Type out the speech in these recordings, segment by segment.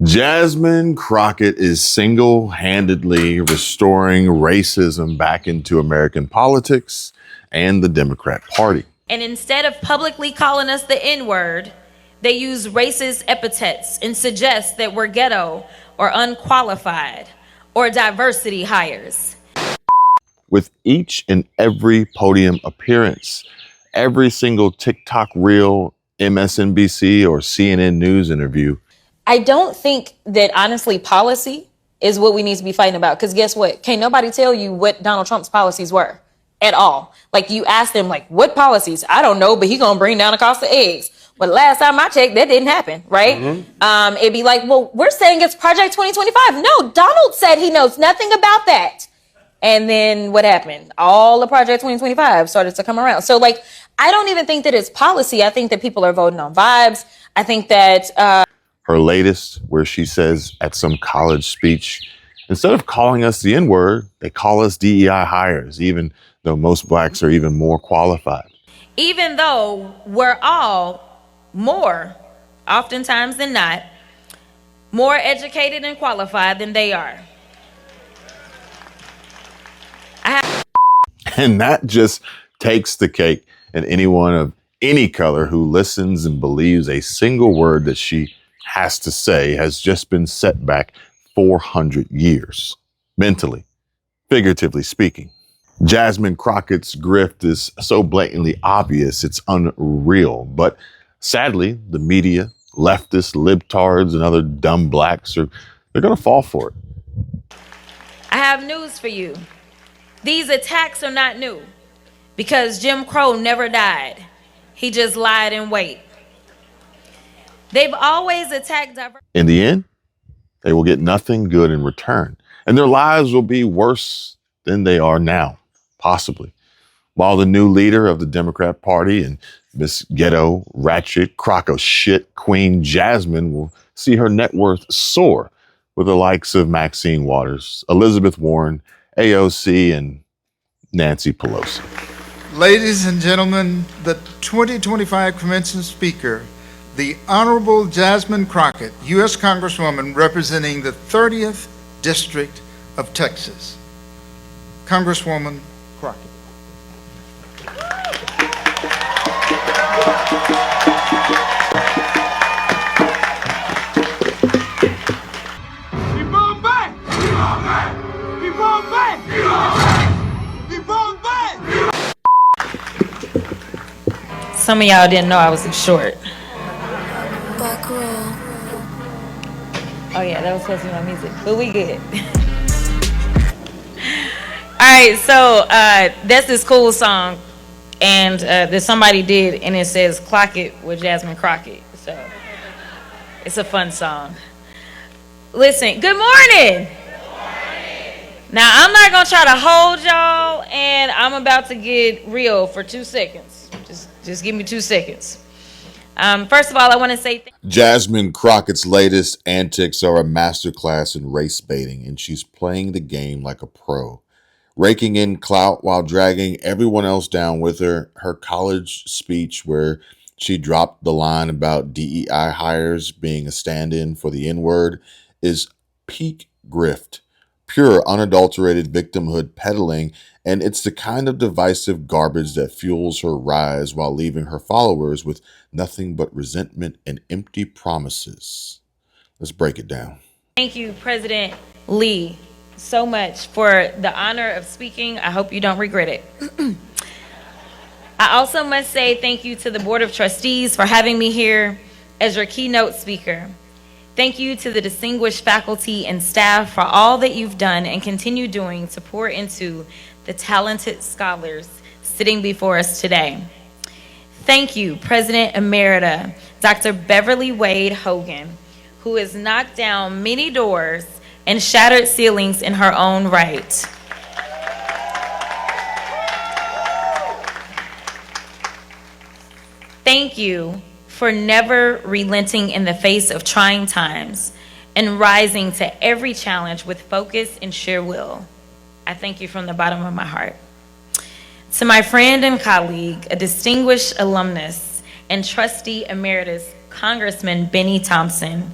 Jasmine Crockett is single-handedly restoring racism back into American politics and the Democrat Party. And instead of publicly calling us the N-word, they use racist epithets and suggest that we're ghetto or unqualified or diversity hires. With each and every podium appearance, every single TikTok reel, MSNBC or CNN News interview, I don't think that, honestly, policy is what we need to be fighting about. Because guess what? Can't nobody tell you what Donald Trump's policies were at all. Like, you ask them, like, what policies? I don't know, but he's going to bring down the cost of eggs. But last time I checked, that didn't happen, right? Mm-hmm. It'd be like, well, we're saying it's Project 2025. No, Donald said he knows nothing about that. And then what happened? All the Project 2025 started to come around. So, like, I don't even think that it's policy. I think that people are voting on vibes. I think that... her latest, where she says at some college speech, instead of calling us the N-word, they call us DEI hires, even though most blacks are even more qualified. Even though we're all more, oftentimes than not, more educated and qualified than they are. And that just takes the cake. And anyone of any color who listens and believes a single word that she has to say has just been set back 400 years, mentally, figuratively speaking. Jasmine Crockett's grift is so blatantly obvious, it's unreal. But sadly, the media, leftists, libtards, and other dumb blacks they're gonna fall for it. I have news for you. These attacks are not new because Jim Crow never died. He just lied in wait. They've always attacked diversity. In the end, they will get nothing good in return, and their lives will be worse than they are now, possibly. While the new leader of the Democrat Party and Miss Ghetto, Ratchet, Croco Shit Queen Jasmine will see her net worth soar with the likes of Maxine Waters, Elizabeth Warren, AOC, and Nancy Pelosi. Ladies and gentlemen, the 2025 Convention Speaker, the Honorable Jasmine Crockett, U.S. Congresswoman representing the 30th District of Texas. Congresswoman Crockett. Some of y'all didn't know I was short. Oh yeah, that was supposed to be my music, but we good. All right, so that's this cool song, and that somebody did, and it says "Clock It" with Jasmine Crockett. So it's a fun song. Listen, good morning. Now I'm not gonna try to hold y'all, and I'm about to get real for 2 seconds. Just give me 2 seconds. First of all, I want to say Jasmine Crockett's latest antics are a masterclass in race baiting, and she's playing the game like a pro, raking in clout while dragging everyone else down with her. Her college speech, where she dropped the line about DEI hires being a stand-in for the N-word, is peak grift, pure unadulterated victimhood peddling, and it's the kind of divisive garbage that fuels her rise while leaving her followers with nothing but resentment and empty promises. Let's break it down. Thank you, President Lee, so much for the honor of speaking. I hope you don't regret it. I also must say thank you to the Board of Trustees for having me here as your keynote speaker. Thank you to the distinguished faculty and staff for all that you've done and continue doing to pour into the talented scholars sitting before us today. Thank you, President Emerita, Dr. Beverly Wade Hogan, who has knocked down many doors and shattered ceilings in her own right. Thank you for never relenting in the face of trying times and rising to every challenge with focus and sheer will. I thank you from the bottom of my heart. To my friend and colleague, a distinguished alumnus, and trustee emeritus, Congressman Benny Thompson.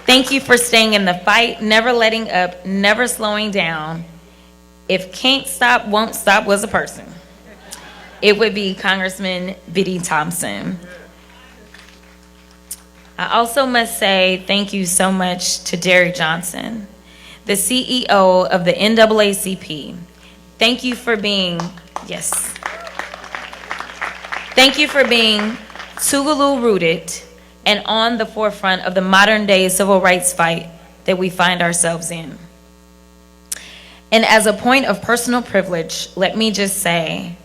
Thank you for staying in the fight, never letting up, never slowing down. If can't stop, won't stop was a person, it would be Congressman Biddy Thompson. I also must say thank you so much to Derek Johnson, the CEO of the NAACP. Thank you for being, yes. Thank you for being Tougaloo rooted and on the forefront of the modern day civil rights fight that we find ourselves in. And as a point of personal privilege, let me just say,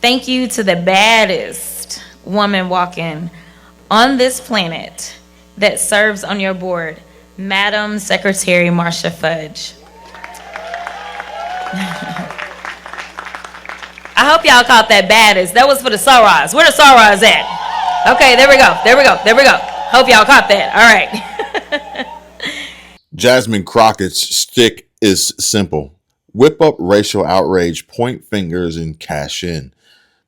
thank you to the baddest woman walking on this planet that serves on your board, Madam Secretary Marsha Fudge. I hope y'all caught that baddest. That was for the Sorors. Where the Sorors at? Okay, there we go. Hope y'all caught that. All right. Jasmine Crockett's stick is simple. Whip up racial outrage, point fingers, and cash in.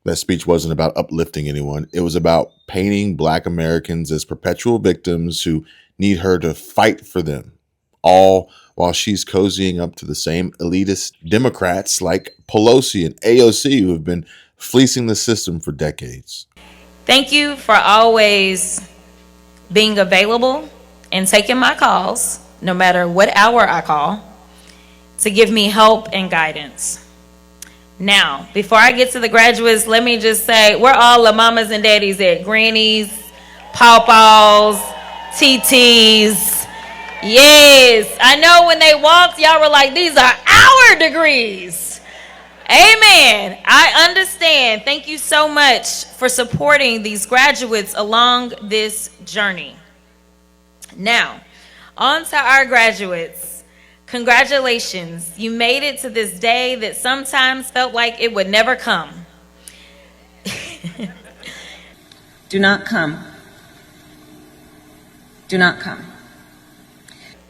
That speech wasn't about uplifting anyone. It was about painting Black Americans as perpetual victims who need her to fight for them, all while she's cozying up to the same elitist Democrats like Pelosi and AOC who have been fleecing the system for decades. Thank you for always being available and taking my calls, no matter what hour I call, to give me help and guidance. Now, before I get to the graduates, let me just say, where all the mamas and daddies at? Grannies, pawpaws, TTs. Yes, I know when they walked, y'all were like, these are our degrees. Amen. I understand. Thank you so much for supporting these graduates along this journey. Now, on to our graduates. Congratulations. You made it to this day that sometimes felt like it would never come. Do not come. Do not come.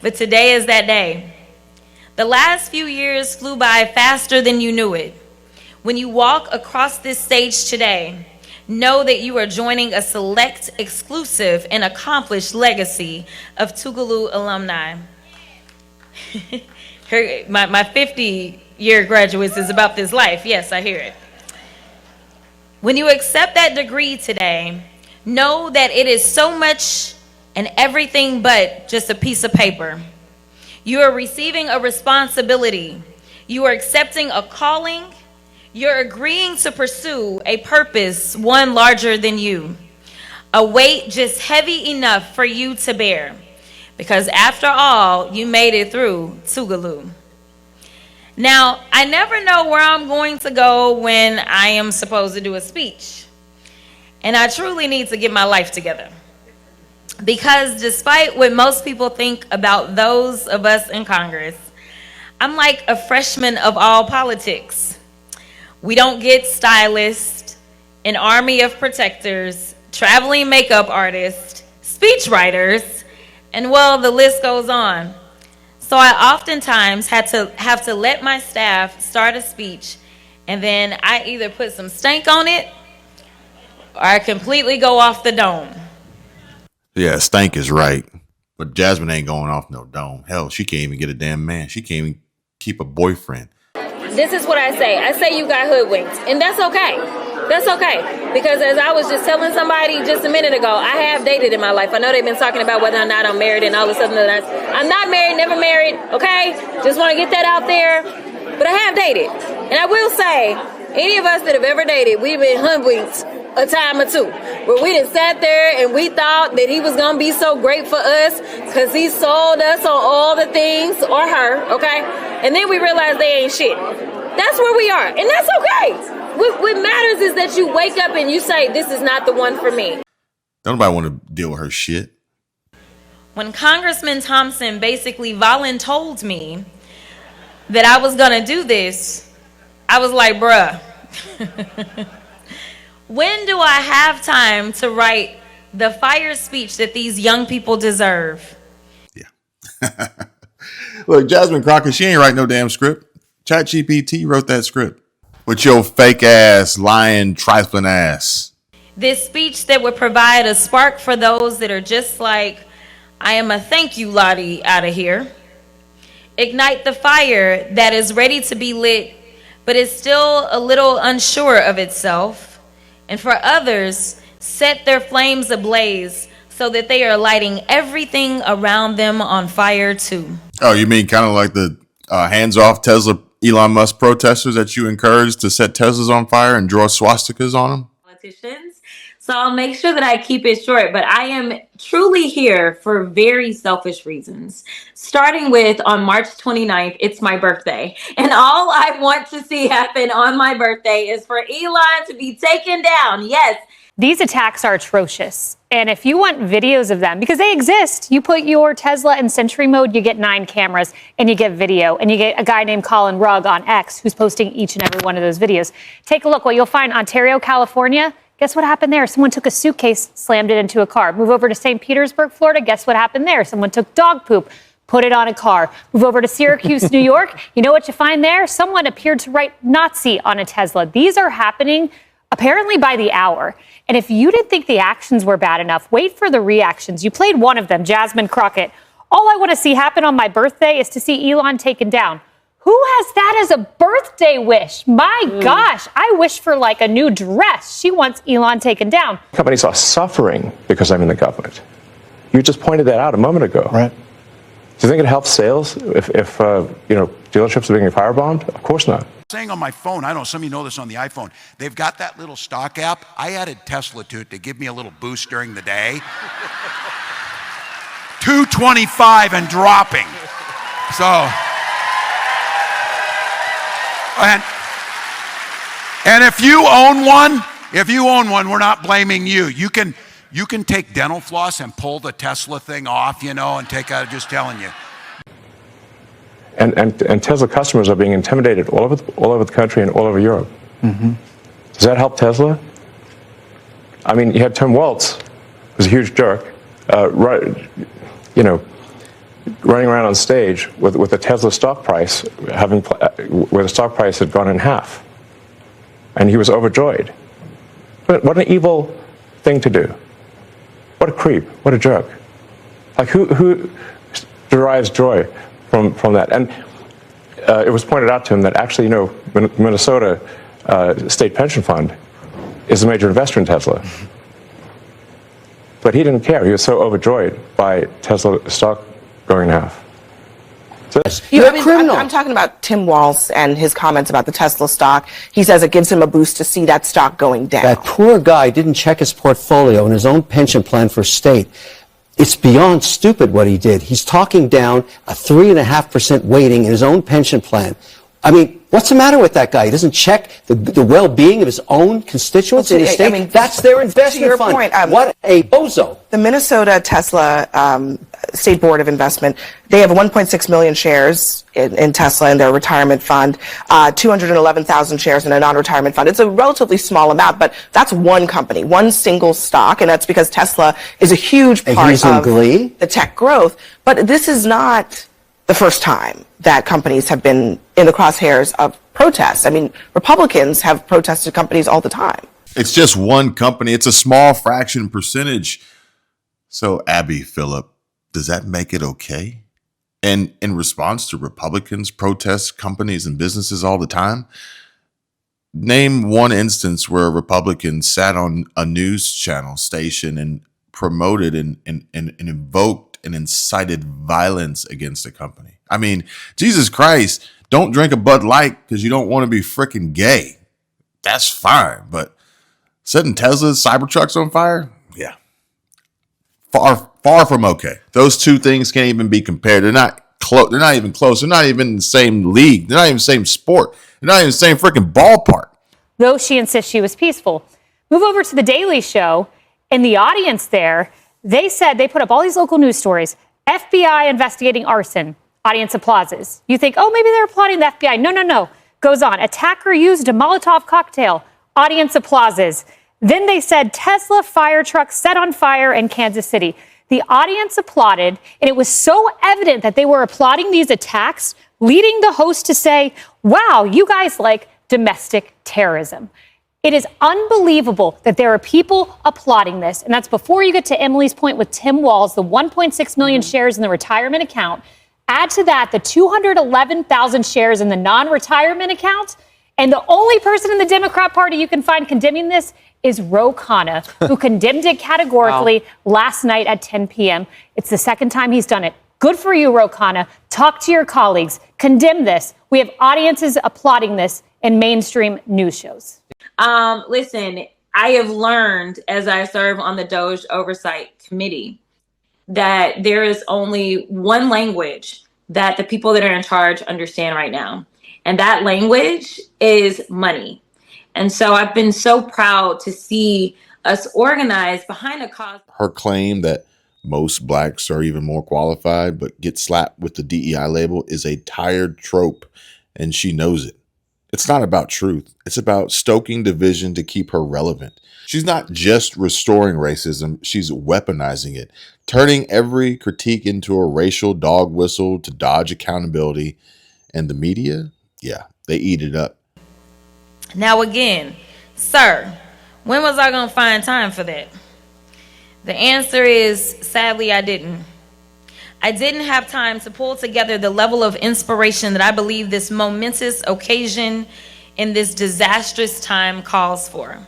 But today is that day. The last few years flew by faster than you knew it. When you walk across this stage today, know that you are joining a select, exclusive, and accomplished legacy of Tougaloo alumni. My 50-year graduates is about this life. Yes, I hear it. When you accept that degree today, know that it is so much and everything but just a piece of paper. You are receiving a responsibility. You are accepting a calling. You're agreeing to pursue a purpose, one larger than you. A weight just heavy enough for you to bear. Because after all, you made it through Tougaloo. Now, I never know where I'm going to go when I am supposed to do a speech. And I truly need to get my life together. Because despite what most people think about those of us in Congress, I'm like a freshman of all politics. We don't get stylists, an army of protectors, traveling makeup artists, speech writers, and well, the list goes on. So I oftentimes have to let my staff start a speech, and then I either put some stank on it or I completely go off the dome. Yeah, stank is right. But Jasmine ain't going off no dome. Hell, she can't even get a damn man. She can't even keep a boyfriend. This is what I say. I say you got hoodwinked, and that's okay. That's okay. Because as I was just telling somebody just a minute ago, I have dated in my life. I know they've been talking about whether or not I'm married and all this other stuff. I'm not married, never married, okay? Just want to get that out there. But I have dated. And I will say, any of us that have ever dated, we've been hoodwinked a time or two, where we done sat there and we thought that he was gonna be so great for us because he sold us on all the things, or her, okay? And then we realized they ain't shit. That's where we are, and that's okay. What matters is that you wake up and you say, this is not the one for me. Don't nobody want to deal with her shit. When Congressman Thompson basically voluntold me that I was gonna do this, I was like, bruh, when do I have time to write the fire speech that these young people deserve? Yeah. Look, Jasmine Crockett, she ain't write no damn script. ChatGPT wrote that script. With your fake ass, lying, trifling ass. This speech that would provide a spark for those that are just like I am a thank you Lottie out of here. Ignite the fire that is ready to be lit, but is still a little unsure of itself. And for others, set their flames ablaze so that they are lighting everything around them on fire too. Oh, you mean kind of like the hands-off Tesla Elon Musk protesters that you encouraged to set Teslas on fire and draw swastikas on them? Politicians. So I'll make sure that I keep it short, but I am truly here for very selfish reasons. Starting with on March 29th, it's my birthday. And all I want to see happen on my birthday is for Elon to be taken down. Yes. These attacks are atrocious. And if you want videos of them, because they exist, you put your Tesla in Sentry mode, you get 9 cameras and you get video. And you get a guy named Colin Rugg on X who's posting each and every one of those videos. Take a look. What you'll find, Ontario, California. Guess what happened there? Someone took a suitcase, slammed it into a car. Move over to St. Petersburg, Florida. Guess what happened there? Someone took dog poop, put it on a car. Move over to Syracuse, New York. You know what you find there? Someone appeared to write Nazi on a Tesla. These are happening apparently by the hour. And if you didn't think the actions were bad enough, wait for the reactions. You played one of them, Jasmine Crockett. All I want to see happen on my birthday is to see Elon taken down. Who has that as a birthday wish? My gosh, I wish for like a new dress. She wants Elon taken down. Companies are suffering because I'm in the government. You just pointed that out a moment ago. Right. Do you think it helps sales if dealerships are being firebombed? Of course not. Saying on my phone, I don't know, some of you know this on the iPhone, they've got that little stock app. I added Tesla to it to give me a little boost during the day. 225 and dropping. So, and if you own one, we're not blaming you. You can take dental floss and pull the Tesla thing off, and take out, just telling you. And Tesla customers are being intimidated all over the country and all over Europe. Mm-hmm. Does that help Tesla? I mean, you had Tim Waltz, who's a huge jerk, running around on stage with the Tesla stock price where the stock price had gone in half, and he was overjoyed. But what an evil thing to do! What a creep! What a jerk! Like who derives joy from that? And it was pointed out to him that actually, Minnesota State Pension Fund is a major investor in Tesla. But he didn't care. He was so overjoyed by Tesla stock going in half. I'm talking about Tim Waltz and his comments about the Tesla stock. He says it gives him a boost to see that stock going down. That poor guy didn't check his portfolio and his own pension plan for state. It's beyond stupid what he did. He's talking down a 3.5% weighting in his own pension plan. I mean, what's the matter with that guy? He doesn't check the well-being of his own constituents in his state. That's their investment fund. Point, what a bozo. The Minnesota Tesla State Board of Investment, they have 1.6 million shares in Tesla in their retirement fund, 211,000 shares in a non-retirement fund. It's a relatively small amount, but that's one company, one single stock, and that's because Tesla is a huge part of the tech growth. But this is not the first time that companies have been in the crosshairs of protests. I mean, Republicans have protested companies all the time. It's just one company. It's a small fraction percentage. So, Abby, Phillip, does that make it okay? And in response to Republicans protest companies and businesses all the time, name one instance where a Republican sat on a news channel station and promoted and invoked and incited violence against a company. I mean, Jesus Christ, don't drink a Bud Light because you don't want to be freaking gay. That's fine. But setting Tesla's Cybertrucks on fire? Yeah. Far from okay. Those two things can't even be compared. They're not close. They're not even close. They're not even in the same league. They're not even the same sport. They're not even the same freaking ballpark. Though she insists she was peaceful. Move over to The Daily Show. In the audience there, they said they put up all these local news stories. FBI investigating arson. Audience applauses. You think, oh, maybe they're applauding the FBI. No. Goes on. Attacker used a Molotov cocktail. Audience applauses. Then they said Tesla fire truck set on fire in Kansas City. The audience applauded, and it was so evident that they were applauding these attacks, leading the host to say, wow, you guys like domestic terrorism. It is unbelievable that there are people applauding this. And that's before you get to Emily's point with Tim Walz, the 1.6 million shares in the retirement account. Add to that the 211,000 shares in the non-retirement account. And the only person in the Democrat Party you can find condemning this is Ro Khanna, who condemned it categorically last night at 10 p.m. It's the second time he's done it. Good for you, Ro Khanna. Talk to your colleagues. Condemn this. We have audiences applauding this in mainstream news shows. Listen, I have learned as I serve on the Doge Oversight Committee that there is only one language that the people that are in charge understand right now. And that language is money. And so I've been so proud to see us organize behind a cause. Her claim that most blacks are even more qualified but get slapped with the DEI label is a tired trope, and she knows it. It's not about truth. It's about stoking division to keep her relevant. She's not just restoring racism, she's weaponizing it, turning every critique into a racial dog whistle to dodge accountability. And the media, yeah, they eat it up. Now again, sir, when was I going to find time for that? The answer is, sadly, I didn't. I didn't have time to pull together the level of inspiration that I believe this momentous occasion in this disastrous time calls for.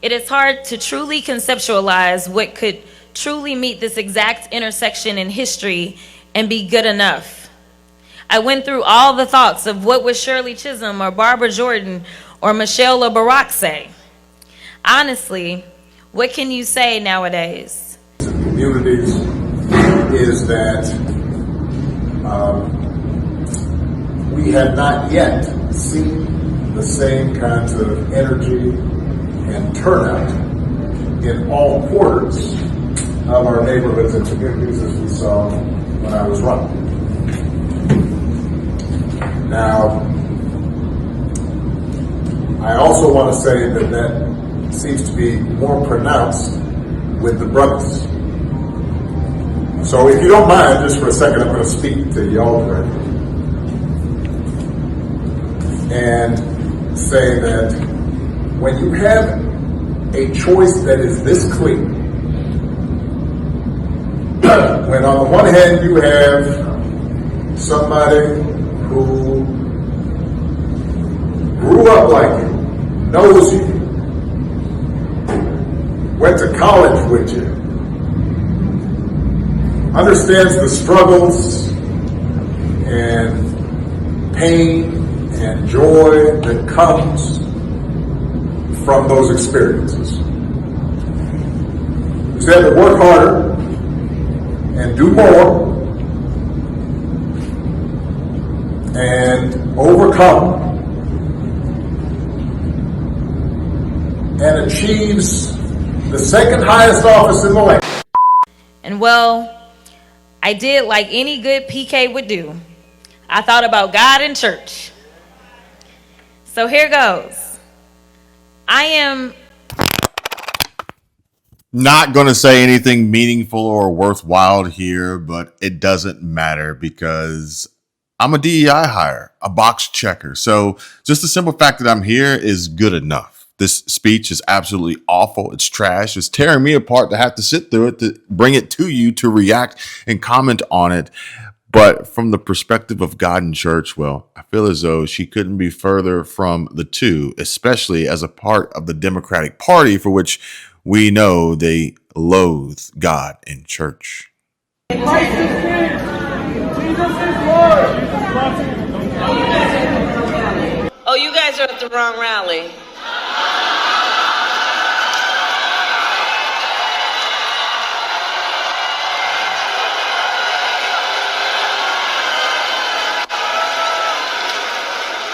It is hard to truly conceptualize what could truly meet this exact intersection in history and be good enough. I went through all the thoughts of what would Shirley Chisholm or Barbara Jordan or Michelle or Barack say. Honestly, what can you say nowadays? Communities is that we have not yet seen the same kinds of energy and turnout in all quarters of our neighborhoods and communities as we saw when I was running. Now, I also want to say that seems to be more pronounced with the brothers. So if you don't mind, just for a second, I'm going to speak to y'all directly and say that when you have a choice that is this clear, when on the one hand you have somebody who grew up like you, knows you, went to college with you, understands the struggles and pain and joy that comes from those experiences. You said to work harder and do more and overcome and achieves the second highest office in the land. And well, I did like any good PK would do. I thought about God and church. So here goes. I am Not going to say anything meaningful or worthwhile here, but it doesn't matter because I'm a DEI hire, a box checker. So just the simple fact that I'm here is good enough. This speech is absolutely awful. It's trash. It's tearing me apart to have to sit through it, to bring it to you, to react and comment on it. But from the perspective of God and church, well, I feel as though she couldn't be further from the two, especially as a part of the Democratic Party, for which we know they loathe God and church. Christ is King. Jesus is Lord. Oh, you guys are at the wrong rally.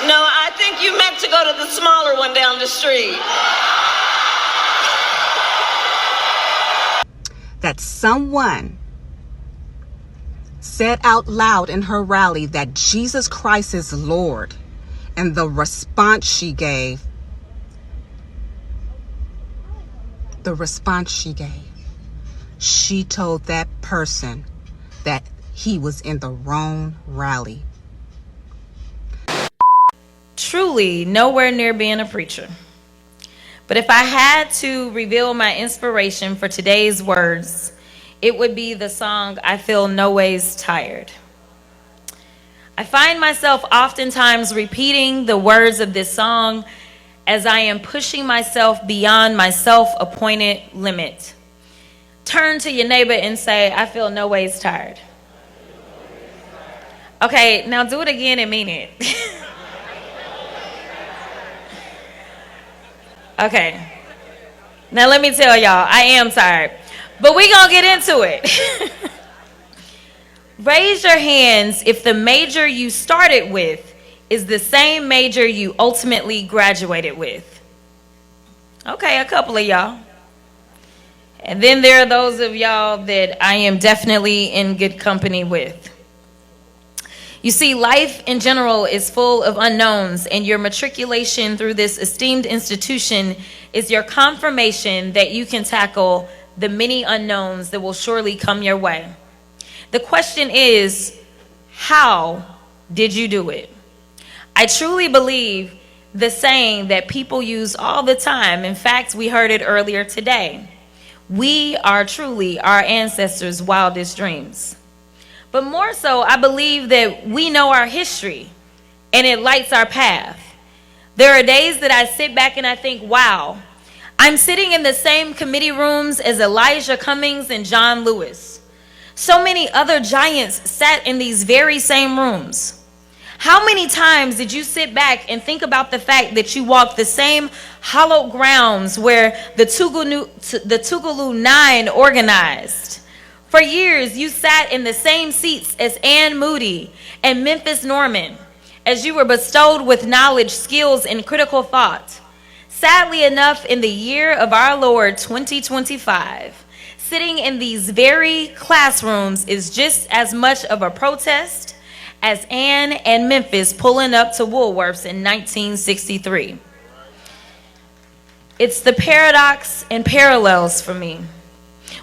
No, I think you meant to go to the smaller one down the street. That someone said out loud in her rally that Jesus Christ is Lord, and the response she gave, she told that person that he was in the wrong rally. truly nowhere near being a preacher. But if I had to reveal my inspiration for today's words, it would be the song I Feel No Ways Tired. I find myself oftentimes repeating the words of this song as I am pushing myself beyond my self-appointed limit. Turn to your neighbor and say, I feel no ways tired. Okay, now do it again and mean it. Okay. Now let me tell y'all, I am tired. But we gonna get into it. Raise your hands if the major you started with is the same major you ultimately graduated with. Okay, a couple of y'all. And then there are those of y'all that I am definitely in good company with. You see, life in general is full of unknowns, and your matriculation through this esteemed institution is your confirmation that you can tackle the many unknowns that will surely come your way. The question is, how did you do it? I truly believe the saying that people use all the time. In fact, we heard it earlier today. We are truly our ancestors' wildest dreams. But more so, I believe that we know our history and it lights our path. There are days that I sit back and I think, wow, I'm sitting in the same committee rooms as Elijah Cummings and John Lewis. So many other giants sat in these very same rooms. How many times did you sit back and think about the fact that you walked the same hallowed grounds where the Tougaloo 9 organized? For years, you sat in the same seats as Ann Moody and Memphis Norman as you were bestowed with knowledge, skills, and critical thought. Sadly enough, in the year of our Lord 2025, sitting in these very classrooms is just as much of a protest as Ann and Memphis pulling up to Woolworths in 1963. It's the paradox and parallels for me.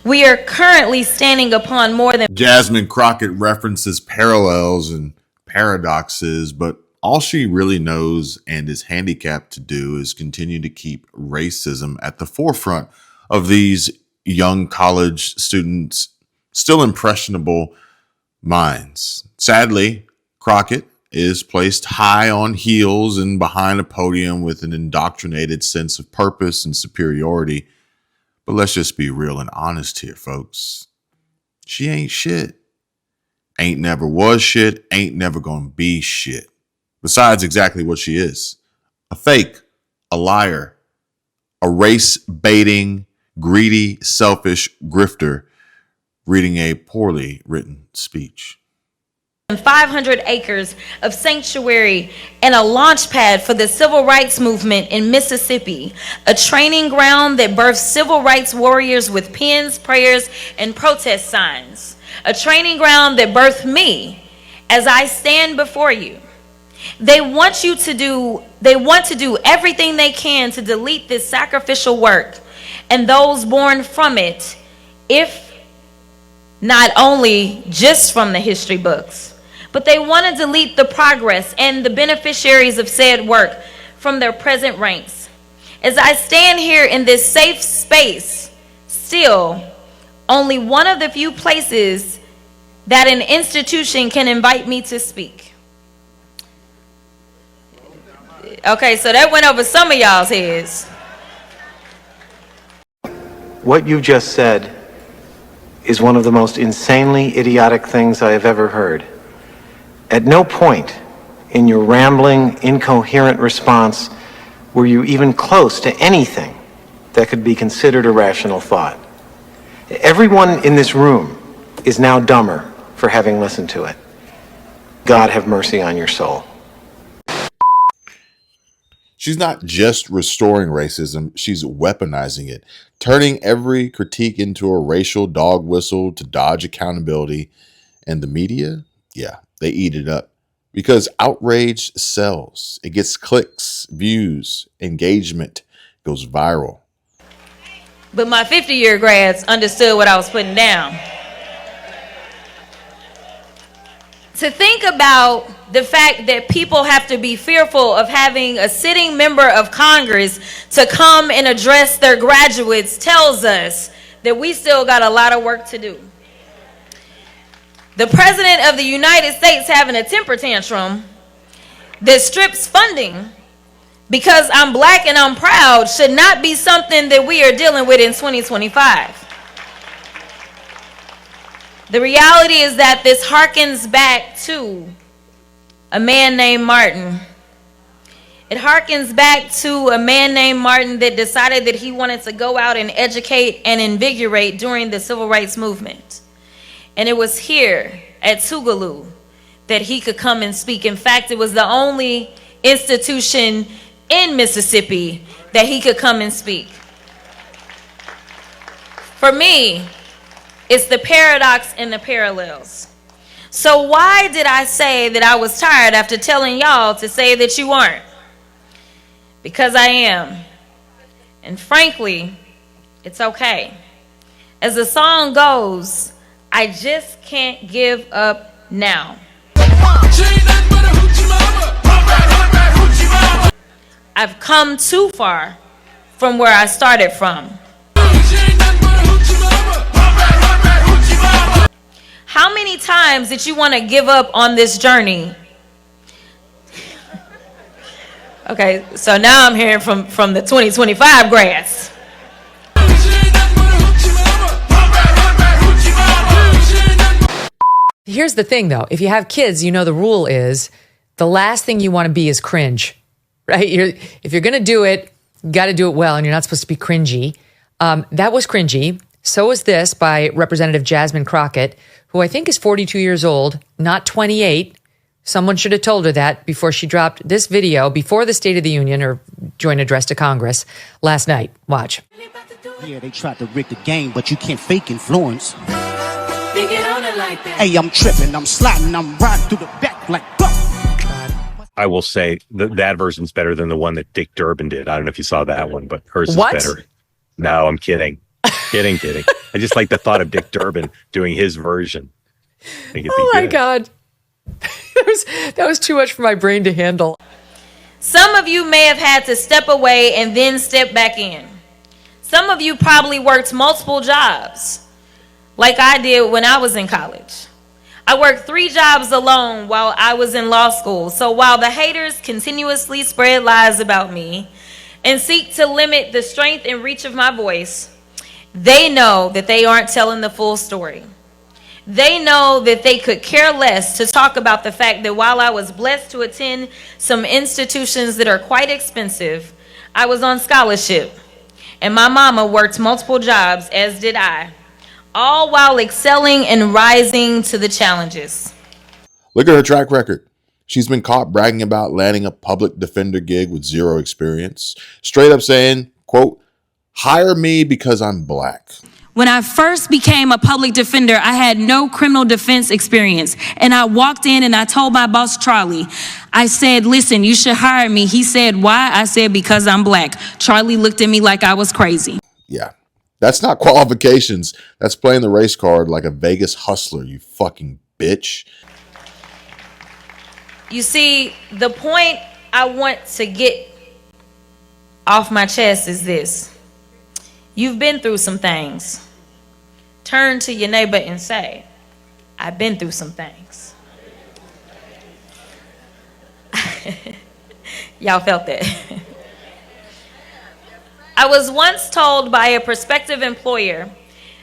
We are currently standing upon more than... Jasmine Crockett references parallels and paradoxes, but all she really knows and is handicapped to do is continue to keep racism at the forefront of these young college students' still impressionable minds. Sadly, Crockett is placed high on heels and behind a podium with an indoctrinated sense of purpose and superiority. But let's just be real and honest here, folks. She ain't shit. Ain't never was shit. Ain't never gonna be shit. Besides exactly what she is. A fake, a liar, a race-baiting, greedy, selfish grifter reading a poorly written speech. 500 acres of sanctuary and a launch pad for the civil rights movement in Mississippi, a training ground that birthed civil rights warriors with pens, prayers, and protest signs, a training ground that birthed me as I stand before you. They want to do everything they can to delete this sacrificial work and those born from it, if not only just from the history books, but they want to delete the progress and the beneficiaries of said work from their present ranks. As I stand here in this safe space, still only one of the few places that an institution can invite me to speak. Okay, so that went over some of y'all's heads. What you just said is one of the most insanely idiotic things I have ever heard. At no point in your rambling, incoherent response were you even close to anything that could be considered a rational thought. Everyone in this room is now dumber for having listened to it. God have mercy on your soul. She's not just restoring racism, she's weaponizing it, turning every critique into a racial dog whistle to dodge accountability. And the media, yeah, they eat it up because outrage sells. It gets clicks, views, engagement, goes viral. But my 50-year grads understood what I was putting down. to think about the fact that people have to be fearful of having a sitting member of Congress to come and address their graduates tells us that we still got a lot of work to do. The President of the United States having a temper tantrum that strips funding because I'm black and I'm proud should not be something that we are dealing with in 2025. The reality is that this harkens back to a man named Martin. It harkens back to a man named Martin that decided that he wanted to go out and educate and invigorate during the civil rights movement. And it was here at Tougaloo that he could come and speak. In fact, it was the only institution in Mississippi that he could come and speak. For me, it's the paradox and the parallels. So why did I say that I was tired after telling y'all to say that you aren't? Because I am. And frankly, it's okay. As the song goes, I just can't give up now. I've come too far from where I started from. How many times did you want to give up on this journey? Okay, so now I'm hearing from the 2025 grads. Here's the thing, though. If you have kids, you know the rule is the last thing you want to be is cringe, right? If you're going to do it, you got to do it well, and you're not supposed to be cringy. That was cringy. So was this by Representative Jasmine Crockett, who I think is 42 years old, not 28. Someone should have told her that before she dropped this video before the State of the Union or joint address to Congress last night. Watch. Yeah, they tried to rig the game, but you can't fake influence. Hey, I'm tripping, I'm sliding, I'm riding through the back like I will say that version's better than the one that Dick Durbin did. I don't know if you saw that one, but hers is better. No, I'm kidding. Kidding. I just like the thought of Dick Durbin doing his version. Oh my God. That was too much for my brain to handle. Some of you may have had to step away and then step back in. Some of you probably worked multiple jobs, like I did when I was in college. I worked 3 jobs alone while I was in law school. So while the haters continuously spread lies about me and seek to limit the strength and reach of my voice, they know that they aren't telling the full story. They know that they could care less to talk about the fact that while I was blessed to attend some institutions that are quite expensive, I was on scholarship. And my mama worked multiple jobs, as did I, all while excelling and rising to the challenges. Look at her track record. She's been caught bragging about landing a public defender gig with 0 experience, straight up saying, quote, "Hire me because I'm black." When I first became a public defender, I had no criminal defense experience. And I walked in and I told my boss, Charlie, I said, listen, you should hire me. He said, why? I said, because I'm black. Charlie looked at me like I was crazy. Yeah, that's not qualifications. That's playing the race card like a Vegas hustler, you fucking bitch. You see, the point I want to get off my chest is this. You've been through some things. Turn to your neighbor and say, I've been through some things. Y'all felt that. I was once told by a prospective employer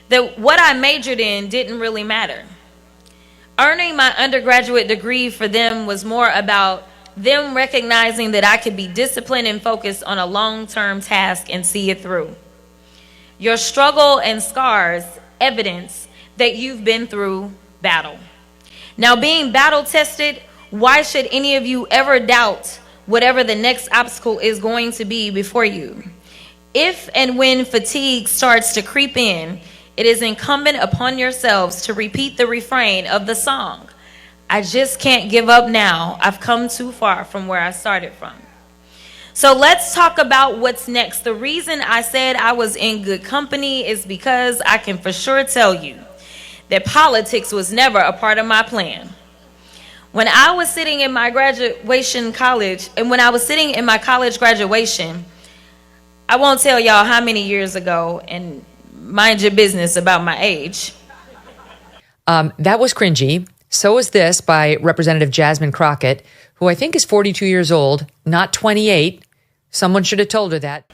that what I majored in didn't really matter. Earning my undergraduate degree for them was more about them recognizing that I could be disciplined and focused on a long-term task and see it through. Your struggle and scars evidence that you've been through battle. Now, being battle tested, why should any of you ever doubt whatever the next obstacle is going to be before you? If and when fatigue starts to creep in, it is incumbent upon yourselves to repeat the refrain of the song. I just can't give up now. I've come too far from where I started from. So let's talk about what's next. The reason I said I was in good company is because I can for sure tell you that politics was never a part of my plan. When I was sitting in my college graduation, I won't tell y'all how many years ago, and mind your business about my age. That was cringy. So is this by Representative Jasmine Crockett, who I think is 42 years old, not 28. Someone should have told her that.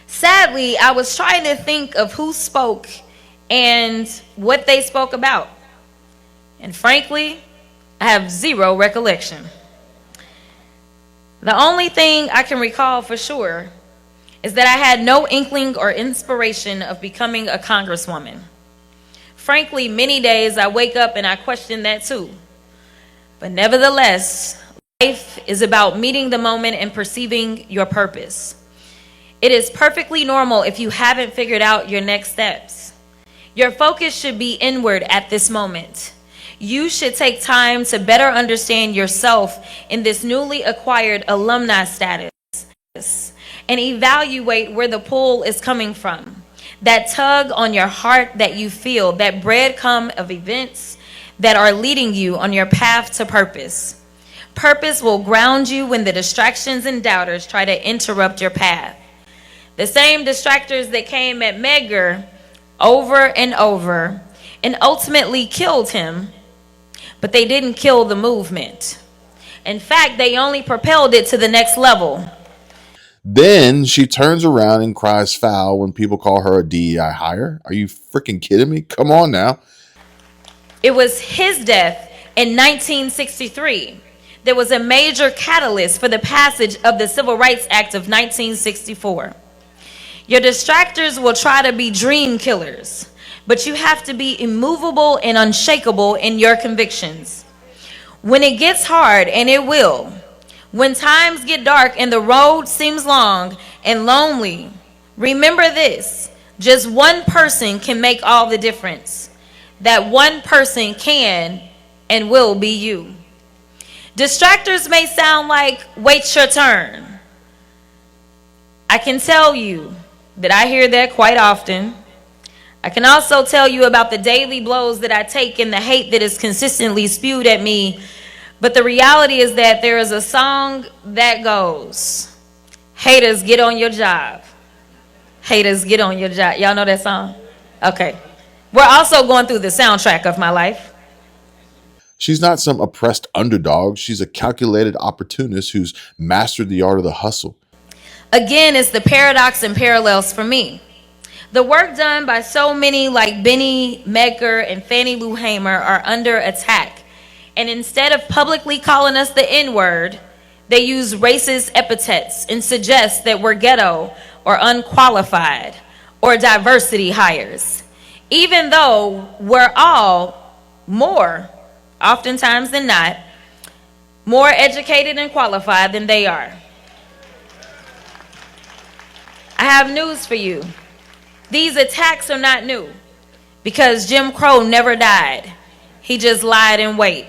Sadly, I was trying to think of who spoke and what they spoke about. And frankly, I have zero recollection. The only thing I can recall for sure is that I had no inkling or inspiration of becoming a congresswoman. Frankly, many days I wake up and I question that too. But nevertheless, life is about meeting the moment and perceiving your purpose. It is perfectly normal if you haven't figured out your next steps. Your focus should be inward at this moment. You should take time to better understand yourself in this newly acquired alumni status and evaluate where the pull is coming from. That tug on your heart that you feel, that breadcrumb of events that are leading you on your path to purpose. Purpose will ground you when the distractions and doubters try to interrupt your path. The same distractors that came at Medgar over and over and ultimately killed him, but they didn't kill the movement. In fact, they only propelled it to the next level. Then she turns around and cries foul when people call her a DEI hire. Are you freaking kidding me? Come on now. It was his death in 1963 that was a major catalyst for the passage of the Civil Rights Act of 1964. Your distractors will try to be dream killers, but you have to be immovable and unshakable in your convictions. When it gets hard, and it will, when times get dark and the road seems long and lonely, remember this: just one person can make all the difference. That one person can and will be you. Distractors may sound like, wait your turn. I can tell you that I hear that quite often. I can also tell you about the daily blows that I take and the hate that is consistently spewed at me. But the reality is that there is a song that goes, haters, get on your job. Haters, get on your job. Y'all know that song? Okay. We're also going through the soundtrack of my life. She's not some oppressed underdog. She's a calculated opportunist who's mastered the art of the hustle. Again, it's the paradox and parallels for me. The work done by so many like Benny, Medgar, and Fannie Lou Hamer are under attack. And instead of publicly calling us the N-word, they use racist epithets and suggest that we're ghetto or unqualified or diversity hires. Even though we're all more, oftentimes than not, more educated and qualified than they are. I have news for you. These attacks are not new because Jim Crow never died. He just lied in wait.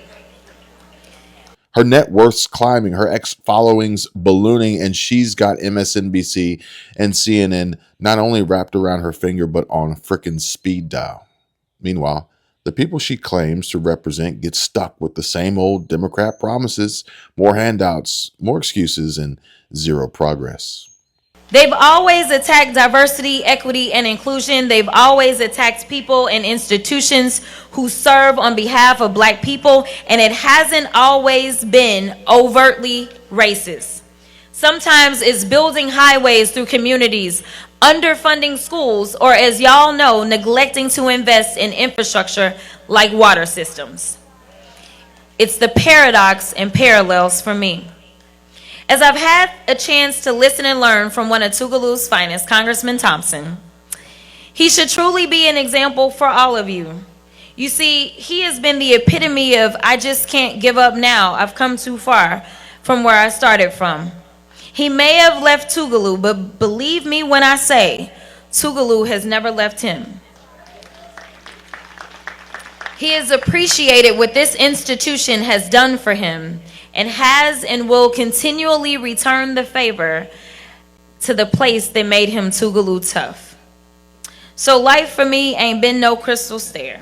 Her net worth's climbing, her ex-following's ballooning, and she's got MSNBC and CNN not only wrapped around her finger, but on frickin' speed dial. Meanwhile, the people she claims to represent get stuck with the same old Democrat promises, more handouts, more excuses, and zero progress. They've always attacked diversity, equity, and inclusion. They've always attacked people and institutions who serve on behalf of Black people, and it hasn't always been overtly racist. Sometimes it's building highways through communities, underfunding schools, or as y'all know, neglecting to invest in infrastructure like water systems. It's the paradox and parallels for me. As I've had a chance to listen and learn from one of Tougaloo's finest, Congressman Thompson, he should truly be an example for all of you. You see, he has been the epitome of, I just can't give up now. I've come too far from where I started from. He may have left Tougaloo, but believe me when I say, Tougaloo has never left him. He has appreciated what this institution has done for him, and has and will continually return the favor to the place that made him Tougaloo tough. So life for me ain't been no crystal stair,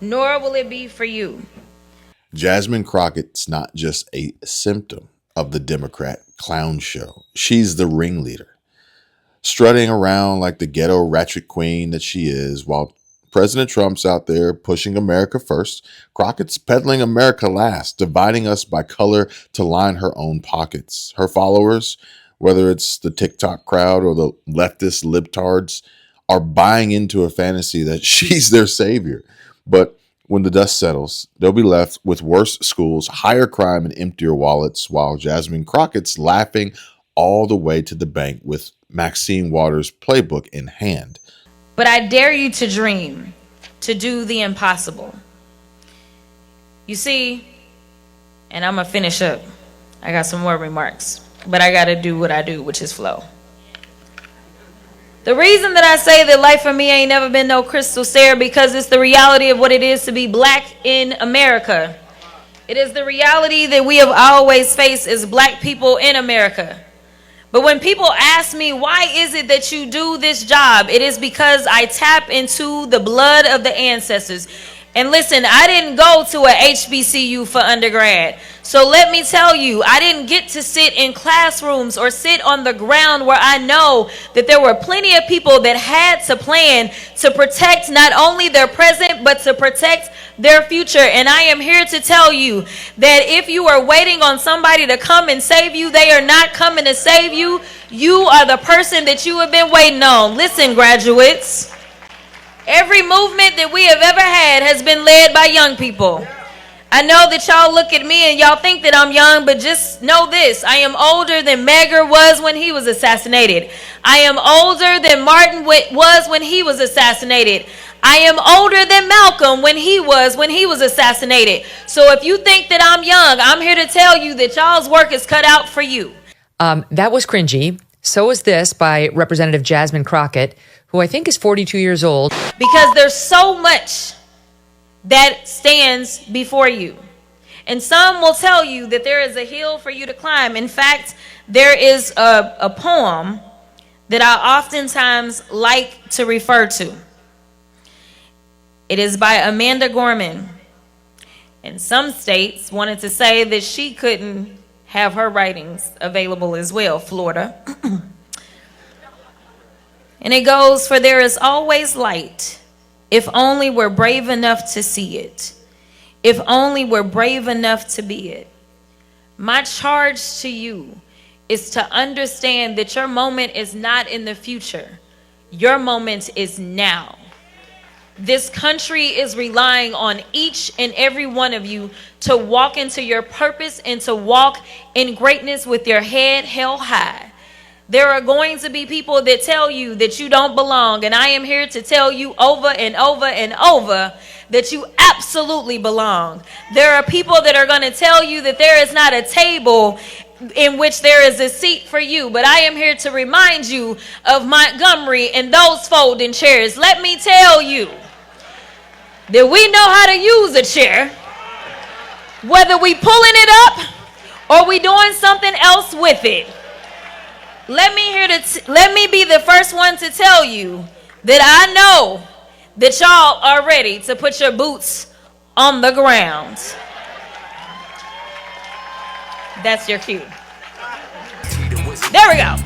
nor will it be for you. Jasmine Crockett's not just a symptom of the Democrat clown show. She's the ringleader, strutting around like the ghetto ratchet queen that she is, while President Trump's out there pushing America first. Crockett's peddling America last, dividing us by color to line her own pockets. Her followers, whether it's the TikTok crowd or the leftist libtards, are buying into a fantasy that she's their savior. But when the dust settles, they'll be left with worse schools, higher crime, and emptier wallets, while Jasmine Crockett's laughing all the way to the bank with Maxine Waters' playbook in hand. But I dare you to dream, to do the impossible. You see, and I'm going to finish up. I got some more remarks, but I got to do what I do, which is flow. The reason that I say that life for me ain't never been no crystal stair, because it's the reality of what it is to be black in America. It is the reality that we have always faced as black people in America. But when people ask me, why is it that you do this job? It is because I tap into the blood of the ancestors. And listen, I didn't go to a HBCU for undergrad. So let me tell you, I didn't get to sit in classrooms or sit on the ground where I know that there were plenty of people that had to plan to protect not only their present, but to protect their future. And I am here to tell you that if you are waiting on somebody to come and save you, they are not coming to save you. You are the person that you have been waiting on. Listen, graduates. Every movement that we have ever had has been led by young people. I know that y'all look at me and y'all think that I'm young, but just know this. I am older than Medgar was when he was assassinated. I am older than Martin was when he was assassinated. I am older than Malcolm when he was assassinated. So if you think that I'm young, I'm here to tell you that y'all's work is cut out for you. That was cringy. So is this by Representative Jasmine Crockett, who I think is 42 years old. Because there's so much that stands before you. And some will tell you that there is a hill for you to climb. In fact, there is a poem that I oftentimes like to refer to. It is by Amanda Gorman. And some states wanted to say that she couldn't have her writings available as well, Florida. And it goes, for there is always light, if only we're brave enough to see it. If only we're brave enough to be it. My charge to you is to understand that your moment is not in the future. Your moment is now. This country is relying on each and every one of you to walk into your purpose and to walk in greatness with your head held high. There are going to be people that tell you that you don't belong, and I am here to tell you over and over and over that you absolutely belong. There are people that are going to tell you that there is not a table in which there is a seat for you, but I am here to remind you of Montgomery and those folding chairs. Let me tell you that we know how to use a chair, whether we pulling it up or we doing something else with it. Let me be the first one to tell you that I know that y'all are ready to put your boots on the ground. That's your cue. There we go.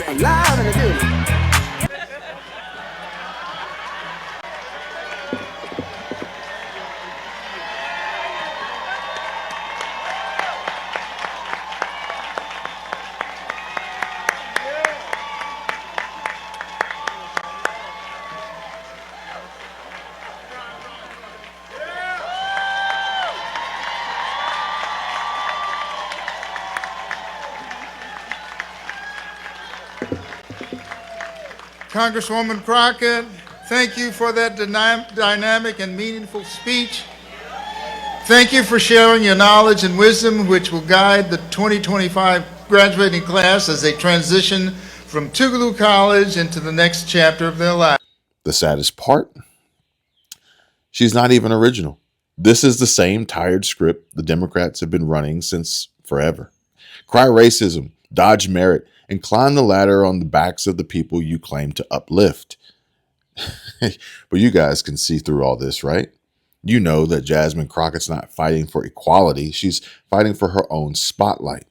Congresswoman Crockett, thank you for that dynamic and meaningful speech. Thank you for sharing your knowledge and wisdom, which will guide the 2025 graduating class as they transition from Tougaloo College into the next chapter of their life. The saddest part? She's not even original. This is the same tired script the Democrats have been running since forever. Cry racism, dodge merit, and climb the ladder on the backs of the people you claim to uplift. But you guys can see through all this, right? You know that Jasmine Crockett's not fighting for equality. She's fighting for her own spotlight.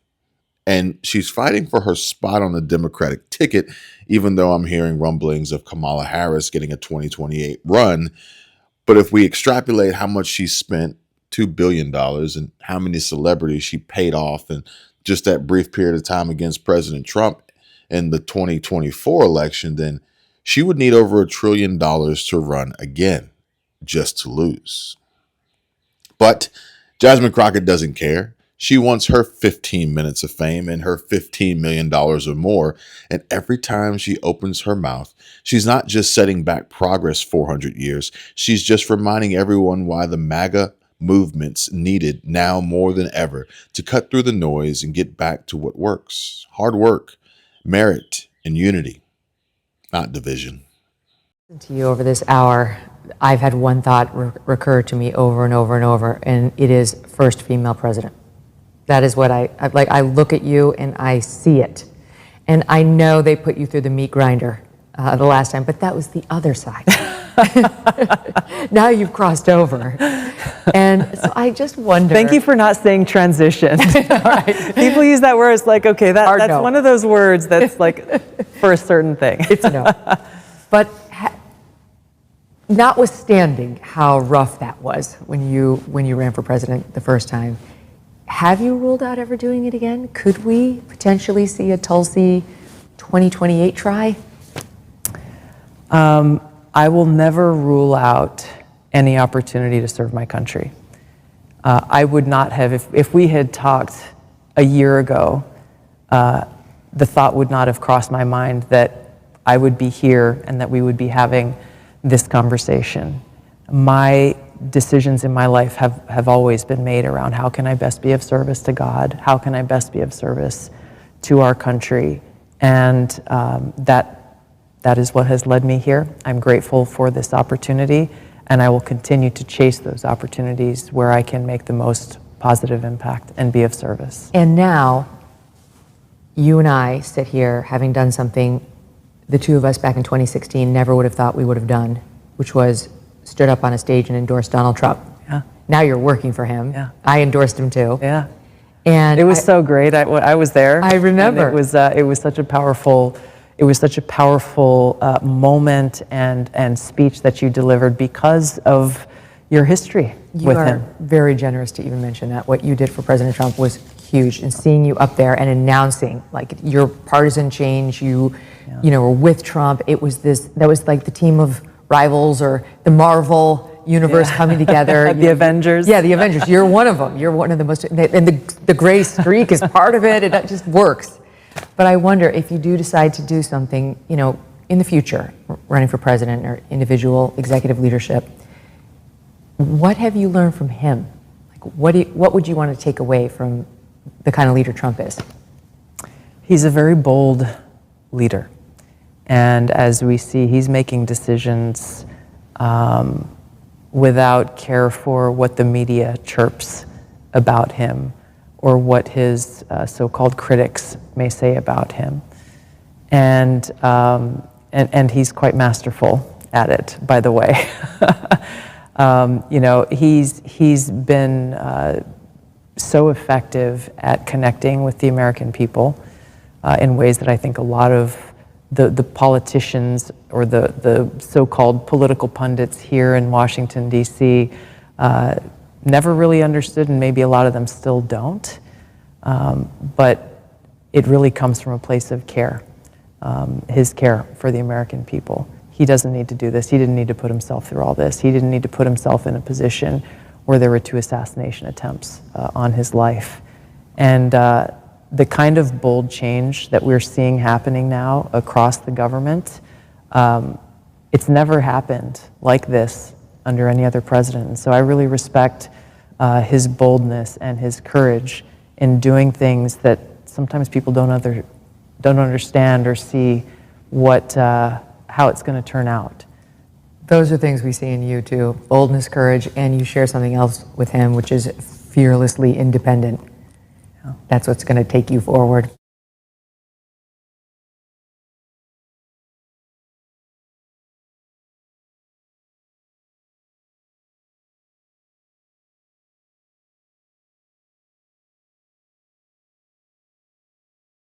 And she's fighting for her spot on the Democratic ticket, even though I'm hearing rumblings of Kamala Harris getting a 2028 run. But if we extrapolate how much she spent, $2 billion, and how many celebrities she paid off in just that brief period of time against President Trump in the 2024 election, then she would need over $1 trillion to run again, just to lose. But Jasmine Crockett doesn't care. She wants her 15 minutes of fame and her $15 million or more. And every time she opens her mouth, she's not just setting back progress 400 years. She's just reminding everyone why the MAGA movement's needed now more than ever to cut through the noise and get back to what works. Hard work, merit, and unity, not division. To you over this hour, I've had one thought recur to me over and over and over, and it is first female president. That is what I like. I look at you and I see it. And I know they put you through the meat grinder the last time, but that was the other side. Now you've crossed over. And so I just wonder. Thank you for not saying transition. Right. People use that word. It's like, okay, that's no. One of those words that's like for a certain thing. It's a no. But notwithstanding how rough that was when you ran for president the first time, have you ruled out ever doing it again? Could we potentially see a Tulsi 2028 try? I will never rule out any opportunity to serve my country. I would not have, if we had talked a year ago, the thought would not have crossed my mind that I would be here and that we would be having this conversation. My decisions in my life have always been made around how can I best be of service to God? How can I best be of service to our country? And that is what has led me here. I'm grateful for this opportunity, and I will continue to chase those opportunities where I can make the most positive impact and be of service. And now, you and I sit here having done something the two of us back in 2016 never would have thought we would have done, which was stood up on a stage and endorsed Donald Trump. Yeah. Now you're working for him. Yeah. I endorsed him too. Yeah. And it was so great. I was there. I remember. It was such a powerful moment and speech that you delivered because of your history with him. You are very generous to even mention that. What you did for President Trump was huge, and seeing you up there and announcing like your partisan change, you were with Trump. That was like the team of rivals or the Marvel universe coming together. The Avengers. Yeah, the Avengers. You're one of them. You're one of the most, and the gray streak is part of it. It just works. But I wonder if you do decide to do something, in the future, running for president or individual executive leadership, what have you learned from him? Like, what would you want to take away from the kind of leader Trump is? He's a very bold leader. And as we see, he's making decisions without care for what the media chirps about him or what his so-called critics may say about him. And he's quite masterful at it, by the way. He's been so effective at connecting with the American people in ways that I think a lot of the politicians or the so-called political pundits here in Washington, D.C. Never really understood, and maybe a lot of them still don't. But it really comes from a place of care, his care for the American people. He doesn't need to do this. He didn't need to put himself through all this. He didn't need to put himself in a position where there were 2 assassination attempts on his life. And the kind of bold change that we're seeing happening now across the government, it's never happened like this under any other president. And so I really respect his boldness and his courage in doing things that sometimes people don't understand or see how it's going to turn out. Those are things we see in you too: boldness, courage, and you share something else with him, which is fearlessly independent. That's what's going to take you forward.